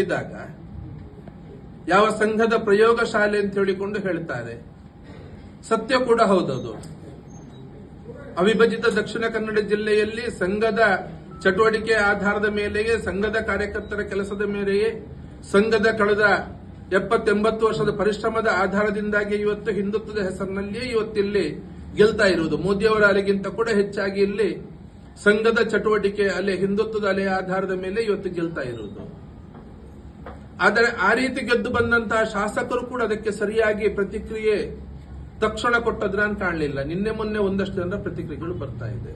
ಇದ್ದಾಗ ಯಾವ ಸಂಘದ ಪ್ರಯೋಗ ಶಾಲೆ ಅಂತ ಹೇಳಿಕೊಂಡು ಹೇಳ್ತಾರೆ. ಸತ್ಯ ಕೂಡ ಹೌದದು. ಅವಿಭಜಿತ ದಕ್ಷಿಣ ಕನ್ನಡ ಜಿಲ್ಲೆಯಲ್ಲಿ ಸಂಘದ ಚಟುವಟಿಕೆ ಆಧಾರದ ಮೇಲೆಯೇ, ಸಂಘದ ಕಾರ್ಯಕರ್ತರ ಕೆಲಸದ ಮೇಲೆಯೇ, ಸಂಘದ ಕಳೆದ 70-80 ವರ್ಷದ ಪರಿಶ್ರಮದ ಆಧಾರದಿಂದಾಗಿ ಇವತ್ತು ಹಿಂದುತ್ವದ ಹೆಸರಿನಲ್ಲಿಯೇ ಇವತ್ತಿಲ್ಲಿ ಗೆಲ್ತಾ ಇರುವುದು. ಮೋದಿಯವರ ಅಲೆಗಿಂತ ಕೂಡ ಹೆಚ್ಚಾಗಿ ಇಲ್ಲಿ ಸಂಘದ ಚಟುವಟಿಕೆ ಅಲೆ, ಹಿಂದುತ್ವದ ಅಲೆಯ ಆಧಾರದ ಮೇಲೆ ಇವತ್ತು ಗೆಲ್ತಾ ಇರುವುದು. ಆದರೆ ಆ ರೀತಿ ಗೆದ್ದು ಬಂದಂತಹ ಶಾಸಕರು ಕೂಡ ಅದಕ್ಕೆ ಸರಿಯಾಗಿ ಪ್ರತಿಕ್ರಿಯೆ ತಕ್ಷಣ ಕೊಟ್ಟದ್ರ ಅಂತ ಕಾಣಲಿಲ್ಲ. ನಿನ್ನೆ ಮೊನ್ನೆ ಒಂದಷ್ಟು ಜನರ ಪ್ರತಿಕ್ರಿಯೆಗಳು ಬರ್ತಾ ಇದೆ.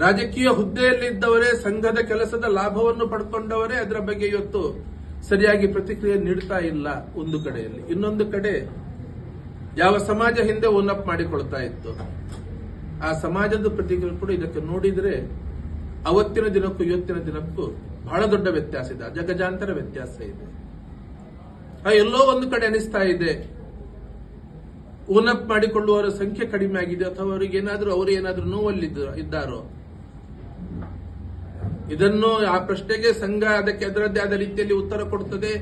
ರಾಜಕೀಯ ಹುದ್ದೆಯಲ್ಲಿದ್ದವರೇ, ಸಂಘದ ಕೆಲಸದ ಲಾಭವನ್ನು ಪಡ್ಕೊಂಡವರೇ ಅದರ ಬಗ್ಗೆ ಇವತ್ತು ಸರಿಯಾಗಿ ಪ್ರತಿಕ್ರಿಯೆ ನೀಡ್ತಾ ಇಲ್ಲ ಒಂದು ಕಡೆಯಲ್ಲಿ. ಇನ್ನೊಂದು ಕಡೆ ಯಾವ ಸಮಾಜ ಹಿಂದೆ ಓನಪ್ ಮಾಡಿಕೊಳ್ತಾ ಇತ್ತು, ಆ ಸಮಾಜದ ಪ್ರತಿಕ್ರಿಯೆ ಕೂಡ ಇದಕ್ಕೆ ನೋಡಿದ್ರೆ ಅವತ್ತಿನ ದಿನಕ್ಕೂ ಇವತ್ತಿನ ದಿನಕ್ಕೂ ಬಹಳ ದೊಡ್ಡ ವ್ಯತ್ಯಾಸ ಇದೆ, ಅಜಗಜಾಂತರ ವ್ಯತ್ಯಾಸ ಇದೆ. ಎಲ್ಲೋ ಒಂದು ಕಡೆ ಅನಿಸ್ತಾ ಇದೆ ಓನಪ್ ಮಾಡಿಕೊಳ್ಳುವವರ ಸಂಖ್ಯೆ ಕಡಿಮೆ ಆಗಿದೆ, ಅಥವಾ ಅವರು ಏನಾದ್ರೂ ನೋವಲ್ಲಿದ್ದಾರೋ. ಇದನ್ನು ಆ ಪ್ರಶ್ನೆಗೆ ಸಂಘ ಅದಕ್ಕೆ ಅದರದ್ದೇ ಆದ ರೀತಿಯಲ್ಲಿ ಉತ್ತರ ಕೊಡುತ್ತದೆ.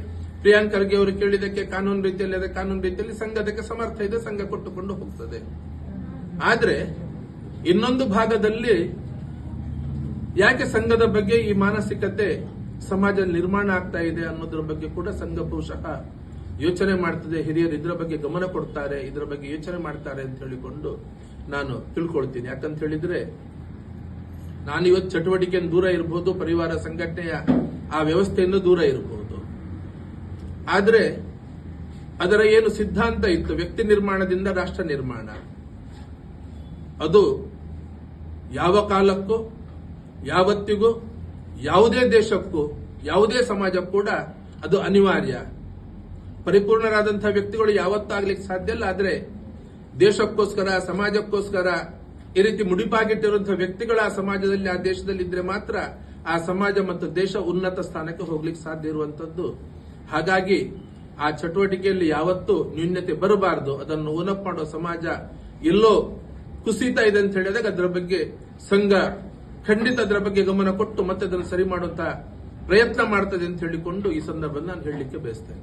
ಪ್ರಿಯಾಂಕ್ ಖರ್ಗೆ ಅವರು ಕೇಳಿದಕ್ಕೆ ಕಾನೂನು ರೀತಿಯಲ್ಲಿ ಸಂಘ ಅದಕ್ಕೆ ಸಮರ್ಥ ಇದೆ, ಸಂಘ ಕೊಟ್ಟುಕೊಂಡು ಹೋಗ್ತದೆ. ಆದ್ರೆ ಇನ್ನೊಂದು ಭಾಗದಲ್ಲಿ ಯಾಕೆ ಸಂಘದ ಬಗ್ಗೆ ಈ ಮಾನಸಿಕತೆ ಸಮಾಜ ನಿರ್ಮಾಣ ಆಗ್ತಾ ಇದೆ ಅನ್ನೋದ್ರ ಬಗ್ಗೆ ಕೂಡ ಸಂಘ ಬಹುಶಃ ಯೋಚನೆ ಮಾಡ್ತದೆ. ಹಿರಿಯರು ಇದರ ಬಗ್ಗೆ ಗಮನ ಕೊಡ್ತಾರೆ, ಇದರ ಬಗ್ಗೆ ಯೋಚನೆ ಮಾಡ್ತಾರೆ ಅಂತ ಹೇಳಿಕೊಂಡು ನಾನು ತಿಳ್ಕೊಳ್ತೀನಿ. ಯಾಕಂತ ಹೇಳಿದ್ರೆ ನಾನಿವತ್ತು ಚಟುವಟಿಕೆಯನ್ನು ದೂರ ಇರಬಹುದು, ಪರಿವಾರ ಸಂಘಟನೆಯ ಆ ವ್ಯವಸ್ಥೆಯಿಂದ ದೂರ ಇರಬಹುದು. ಆದ್ರೆ ಅದರ ಏನು ಸಿದ್ಧಾಂತ ಇತ್ತು, ವ್ಯಕ್ತಿ ನಿರ್ಮಾಣದಿಂದ ರಾಷ್ಟ್ರ ನಿರ್ಮಾಣ, ಅದು ಯಾವ ಕಾಲಕ್ಕೂ, ಯಾವತ್ತಿಗೂ, ಯಾವುದೇ ದೇಶಕ್ಕೂ, ಯಾವುದೇ ಸಮಾಜ ಕೂಡ ಅದು ಅನಿವಾರ್ಯ. ಪರಿಪೂರ್ಣರಾದಂತಹ ವ್ಯಕ್ತಿಗಳು ಯಾವತ್ತಾಗ್ಲಿಕ್ಕೆ ಸಾಧ್ಯ ಇಲ್ಲ. ಆದ್ರೆ ದೇಶಕ್ಕೋಸ್ಕರ, ಸಮಾಜಕ್ಕೋಸ್ಕರ ಈ ರೀತಿ ಮುಡಿಪಾಗಿಟ್ಟಿರುವಂತಹ ವ್ಯಕ್ತಿಗಳ ಆ ಸಮಾಜದಲ್ಲಿ, ಆ ದೇಶದಲ್ಲಿ ಇದ್ರೆ ಮಾತ್ರ ಆ ಸಮಾಜ ಮತ್ತು ದೇಶ ಉನ್ನತ ಸ್ಥಾನಕ್ಕೆ ಹೋಗ್ಲಿಕ್ಕೆ ಸಾಧ್ಯ ಇರುವಂತದ್ದು. ಹಾಗಾಗಿ ಆ ಚಟುವಟಿಕೆಯಲ್ಲಿ ಯಾವತ್ತೂ ನ್ಯೂನ್ಯತೆ ಬರಬಾರದು. ಅದನ್ನು ಓನಪ್ ಮಾಡುವ ಸಮಾಜ ಎಲ್ಲೋ ಕುಸಿತಾ ಇದೆ ಅಂತ ಹೇಳಿದಾಗ ಅದರ ಬಗ್ಗೆ ಸಂಘ ಖಂಡಿತ ಅದರ ಬಗ್ಗೆ ಗಮನ ಕೊಟ್ಟು ಮತ್ತೆ ಅದನ್ನು ಸರಿ ಮಾಡುವಂತಹ ಪ್ರಯತ್ನ ಮಾಡ್ತದೆ ಅಂತ ಹೇಳಿಕೊಂಡು ಈ ಸಂದರ್ಭದಲ್ಲಿ ನಾನು ಹೇಳಲಿಕ್ಕೆ ಬಯಸ್ತೇನೆ.